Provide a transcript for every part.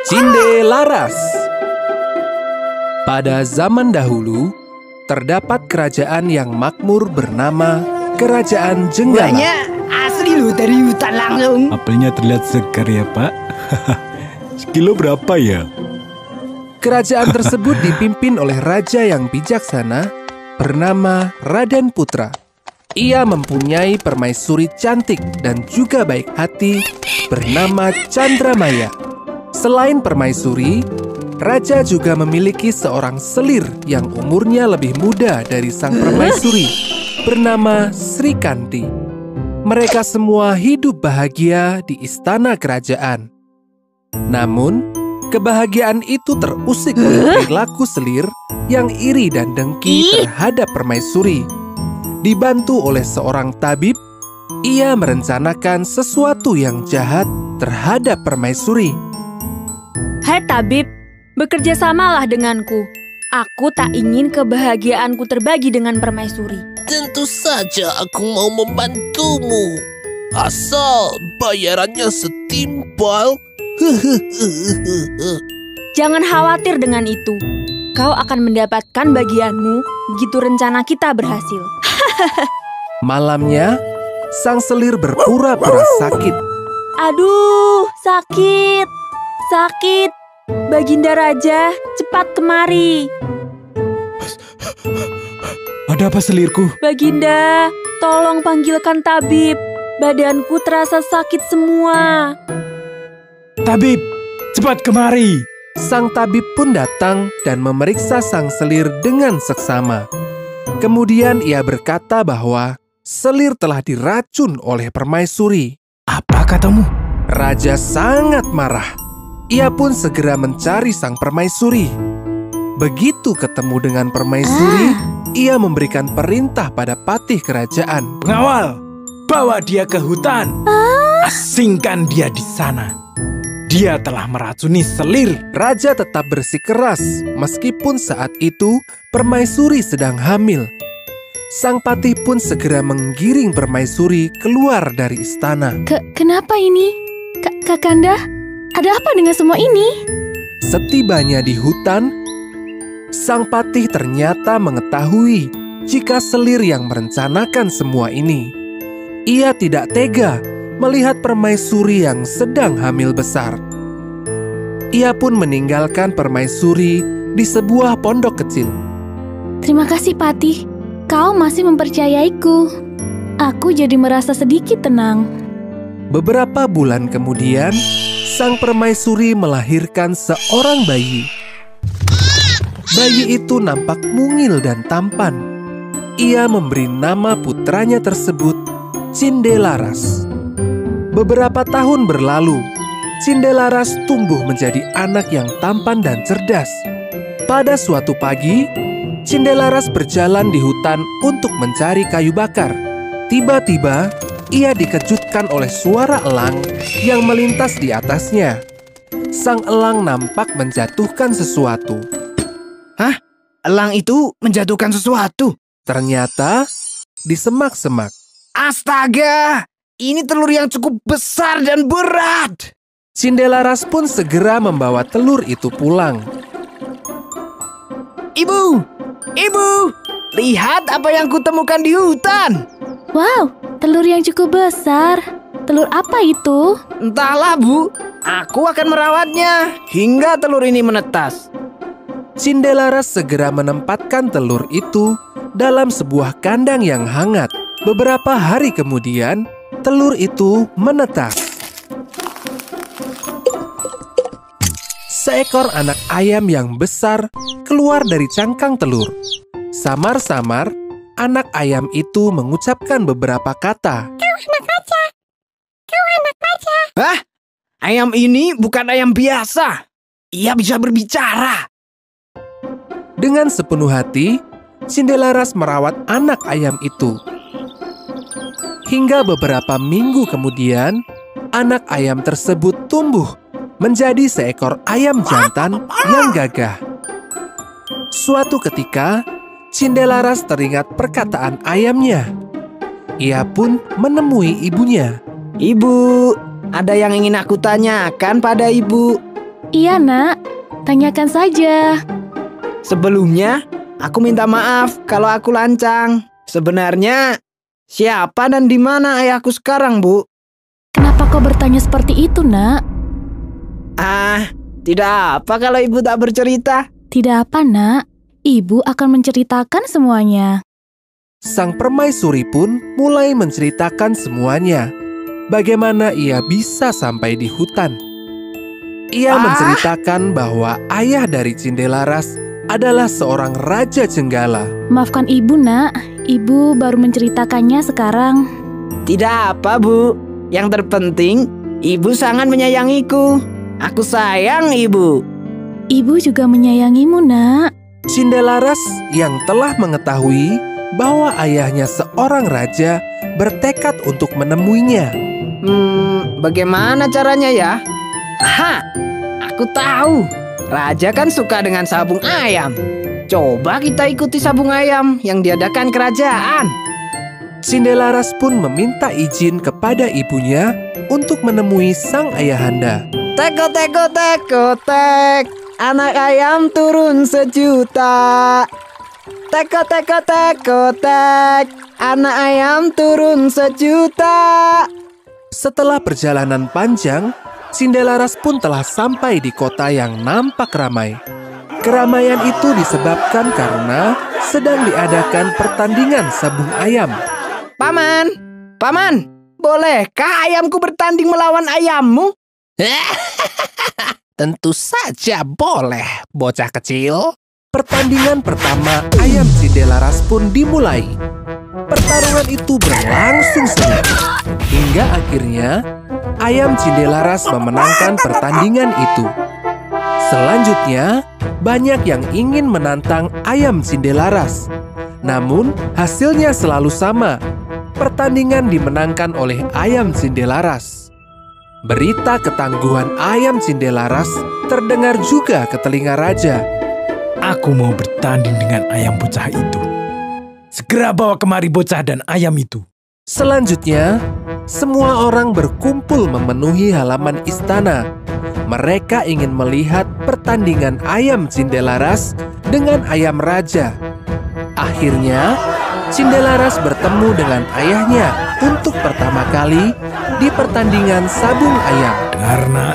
Cindelaras. Pada zaman dahulu, terdapat kerajaan yang makmur bernama Kerajaan Jenggala. Buahnya asli loh dari hutan langsung. Apelnya terlihat segar ya, Pak. Sekilo berapa ya? Kerajaan tersebut dipimpin oleh raja yang bijaksana bernama Raden Putra. Ia mempunyai permaisuri cantik dan juga baik hati bernama Chandramaya. Selain permaisuri, raja juga memiliki seorang selir yang umurnya lebih muda dari sang permaisuri bernama Srikanti. Mereka semua hidup bahagia di istana kerajaan. Namun, kebahagiaan itu terusik oleh perilaku selir yang iri dan dengki terhadap permaisuri. Dibantu oleh seorang tabib, ia merencanakan sesuatu yang jahat terhadap permaisuri. Hai tabib, bekerja samalah denganku. Aku tak ingin kebahagiaanku terbagi dengan permaisuri. Tentu saja aku mau membantumu. Asal bayarannya setimpal. Jangan khawatir dengan itu. Kau akan mendapatkan bagianmu begitu rencana kita berhasil. Malamnya, sang selir berpura-pura sakit. Aduh, sakit. Sakit. Baginda Raja, cepat kemari. Ada apa selirku? Baginda, tolong panggilkan tabib. Badanku terasa sakit semua. Tabib, cepat kemari. Sang tabib pun datang dan memeriksa sang selir dengan seksama. Kemudian ia berkata bahwa selir telah diracun oleh permaisuri. Apa katamu? Raja sangat marah. Ia pun segera mencari sang permaisuri. Begitu ketemu dengan permaisuri, ia memberikan perintah pada patih kerajaan. Pengawal, bawa dia ke hutan. Asingkan dia di sana. Dia telah meracuni selir. Raja tetap bersikeras, meskipun saat itu permaisuri sedang hamil. Sang patih pun segera menggiring permaisuri keluar dari istana. Kenapa ini? Kakanda, ada apa dengan semua ini? Setibanya di hutan, sang patih ternyata mengetahui jika selir yang merencanakan semua ini. Ia tidak tega melihat permaisuri yang sedang hamil besar. Ia pun meninggalkan permaisuri di sebuah pondok kecil. Terima kasih, Patih. Kau masih mempercayaiku. Aku jadi merasa sedikit tenang. Beberapa bulan kemudian, sang permaisuri melahirkan seorang bayi. Bayi itu nampak mungil dan tampan. Ia memberi nama putranya tersebut Cindelaras. Beberapa tahun berlalu, Cindelaras tumbuh menjadi anak yang tampan dan cerdas. Pada suatu pagi, Cindelaras berjalan di hutan untuk mencari kayu bakar. Tiba-tiba, ia dikejutkan oleh suara elang yang melintas di atasnya. Sang elang nampak menjatuhkan sesuatu. Hah? Elang itu menjatuhkan sesuatu? Ternyata, di semak-semak. Astaga! Ini telur yang cukup besar dan berat. Cindelaras pun segera membawa telur itu pulang. Ibu! Ibu! Lihat apa yang kutemukan di hutan. Wow, telur yang cukup besar. Telur apa itu? Entahlah, Bu. Aku akan merawatnya hingga telur ini menetas. Cindelaras segera menempatkan telur itu dalam sebuah kandang yang hangat. Beberapa hari kemudian, telur itu menetas. Seekor anak ayam yang besar keluar dari cangkang telur. Samar-samar, anak ayam itu mengucapkan beberapa kata. Kau anak raja. Kau anak raja. Hah? Ayam ini bukan ayam biasa. Ia bisa berbicara. Dengan sepenuh hati, Cindelaras merawat anak ayam itu. Hingga beberapa minggu kemudian, anak ayam tersebut tumbuh menjadi seekor ayam jantan yang gagah. Suatu ketika, Cindelaras teringat perkataan ayamnya. Ia pun menemui ibunya. Ibu, ada yang ingin aku tanyakan pada ibu. Iya, Nak. Tanyakan saja. Sebelumnya, aku minta maaf kalau aku lancang. Sebenarnya, siapa dan di mana ayahku sekarang, Bu? Kenapa kau bertanya seperti itu, Nak? Tidak apa kalau Ibu tak bercerita. Tidak apa, Nak. Ibu akan menceritakan semuanya. Sang permaisuri pun mulai menceritakan semuanya. Bagaimana ia bisa sampai di hutan. Ia menceritakan bahwa ayah dari Cindelaras adalah seorang raja Jenggala. Maafkan Ibu, Nak. Ibu baru menceritakannya sekarang. Tidak apa, Bu. Yang terpenting, Ibu sangat menyayangiku. Aku sayang Ibu. Ibu juga menyayangimu, Nak. Cindelaras yang telah mengetahui bahwa ayahnya seorang raja bertekad untuk menemuinya. Bagaimana caranya ya? Aku tahu. Raja kan suka dengan sabung ayam. Coba kita ikuti sabung ayam yang diadakan kerajaan. Cindelaras pun meminta izin kepada ibunya untuk menemui sang ayahanda. Teko, teko, teko, tek. Anak ayam turun 1 juta. Teko, teko, teko, tek. Anak ayam turun 1 juta. Setelah perjalanan panjang, Cindelaras pun telah sampai di kota yang nampak ramai. Keramaian itu disebabkan karena sedang diadakan pertandingan sabung ayam. Paman, bolehkah ayamku bertanding melawan ayammu? Tentu saja boleh, bocah kecil. Pertandingan pertama ayam Cindelaras pun dimulai. Pertarungan itu berlangsung sengit. Hingga akhirnya, ayam Cindelaras memenangkan pertandingan itu. Selanjutnya, banyak yang ingin menantang ayam Cindelaras. Namun, hasilnya selalu sama. Pertandingan dimenangkan oleh ayam Cindelaras. Berita ketangguhan ayam Cindelaras terdengar juga ke telinga raja. Aku mau bertanding dengan ayam bocah itu. Segera bawa kemari bocah dan ayam itu. Selanjutnya, semua orang berkumpul memenuhi halaman istana. Mereka ingin melihat pertandingan ayam Cindelaras dengan ayam raja. Akhirnya, Cindelaras bertemu dengan ayahnya untuk pertama kali di pertandingan sabung ayam. Karena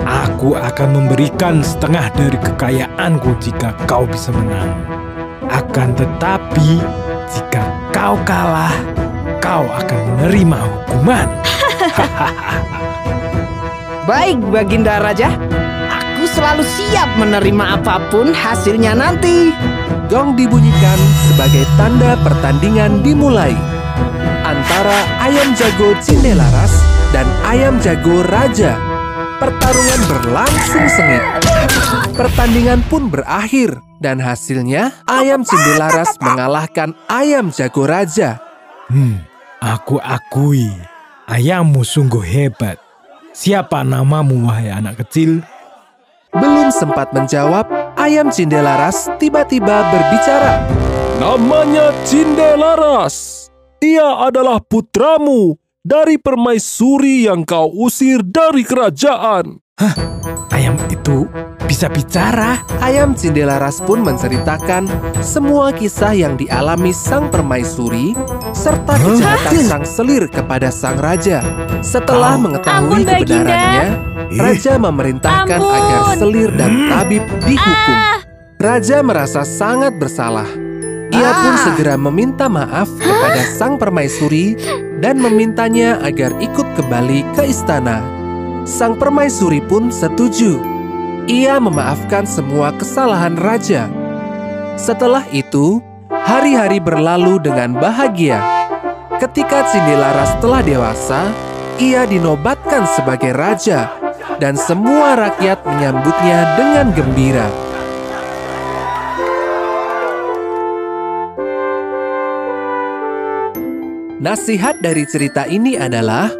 aku akan memberikan setengah dari kekayaanku jika kau bisa menang. Akan tetapi, jika kau kalah, kau akan menerima hukuman. Baik, Baginda Raja. Aku selalu siap menerima apapun hasilnya nanti. Gong dibunyikan sebagai tanda pertandingan dimulai. Antara ayam jago Cindelaras dan ayam jago raja. Pertarungan berlangsung sengit. Pertandingan pun berakhir dan hasilnya ayam Cindelaras mengalahkan ayam jago raja. Aku akui, ayammu sungguh hebat. Siapa namamu, wahai anak kecil? Belum sempat menjawab, ayam Cindelaras tiba-tiba berbicara. Namanya Cindelaras. Ia adalah putramu dari permaisuri yang kau usir dari kerajaan. Ayam itu bisa bicara? Ayam Cindelaras pun menceritakan semua kisah yang dialami sang permaisuri serta kejahatan sang selir kepada sang raja. Setelah mengetahui Ampun, Baginda. kebenarannya, raja memerintahkan Ampun. agar selir dan tabib dihukum. Raja merasa sangat bersalah. Ia pun segera meminta maaf kepada sang permaisuri dan memintanya agar ikut kembali ke istana. Sang permaisuri pun setuju. Ia memaafkan semua kesalahan raja. Setelah itu, hari-hari berlalu dengan bahagia. Ketika Cindelaras telah dewasa, ia dinobatkan sebagai raja dan semua rakyat menyambutnya dengan gembira. Nasihat dari cerita ini adalah,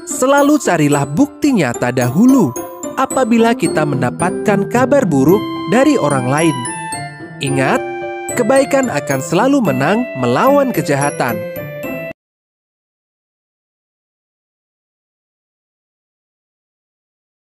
selalu carilah bukti nyata dahulu apabila kita mendapatkan kabar buruk dari orang lain. Ingat, kebaikan akan selalu menang melawan kejahatan.